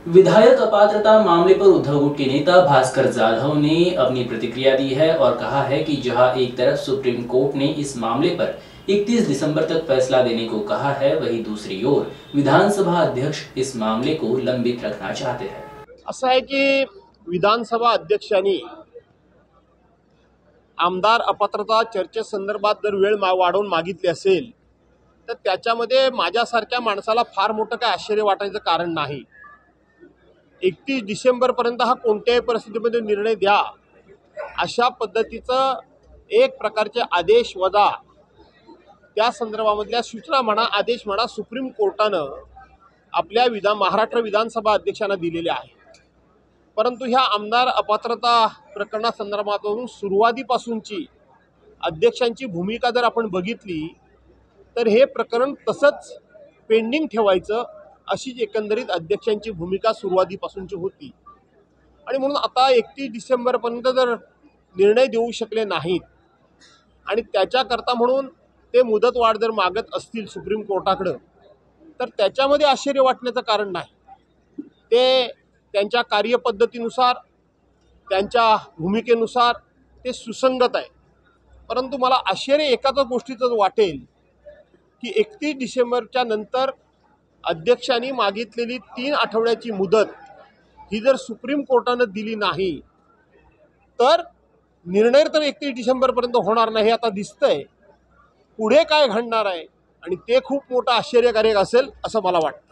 विधायक अपात्रता मामले पर उद्धव गुट के नेता भास्कर जाधव ने अपनी प्रतिक्रिया दी है और कहा है कि जहां एक तरफ सुप्रीम कोर्ट ने इस मामले पर 31 दिसंबर तक फैसला देने को कहा है, वहीं दूसरी ओर विधानसभा अध्यक्ष इस मामले को लंबित रखना चाहते हैं। असं आहे की विधानसभा अध्यक्षांनी आमदार अपात्रता चर्चेसंदर्भात जर वेळ वाढवून मागितली असेल तर त्याच्यामध्ये माझ्यासारख्या माणसाला फार मोठं काय आश्चर्य वाटायचं कारण नाही। 31 डिसेंबरपर्यंत हा कोणत्याही परिस्थितीमध्ये निर्णय द्या अशा पद्धतीचं एक प्रकारचे आदेश वजा त्या संदर्भामधल्या सूचना म्हणा आदेश म्हणा सुप्रीम कोर्टानं आपल्या महाराष्ट्र विधानसभा अध्यक्षांना दिलेले आहे। परंतु ह्या आमदार अपात्रता प्रकरणासंदर्भातून सुरुवातीपासूनची अध्यक्षांची भूमिका जर आपण बघितली तर हे प्रकरण तसंच पेंडिंग ठेवायचं अशी एकंदरीत अध्यक्षांची भूमिका सुरुवातीपासूनची होती आणि म्हणून आता 31 डिसेंबरपर्यंत जर निर्णय देऊ शकले नाहीत आणि त्याच्याकरता म्हणून ते मुदतवाढ जर मागत असतील सुप्रीम कोर्टाकडे तर त्याच्यामध्ये आश्चर्य वाटण्याचं कारण नाही। ते त्यांच्या कार्यपद्धतीनुसार त्यांच्या भूमिकेनुसार ते सुसंगत आहे। परंतु मला आश्चर्य एकाच गोष्टीचं वाटेल की 31 डिसेंबरच्या नंतर अध्यक्षांनी मागितलेली 3 आठवड्याची मुदत ही जर सुप्रीम कोर्टाने दिली नाही तर निर्णय तर 31 डिसेंबरपर्यंत होणार नाही आता दिसतंय। पुढे काय घडणार आहे आणि ते खूप मोठं आश्चर्यकारक असेल असं मला वाटतं।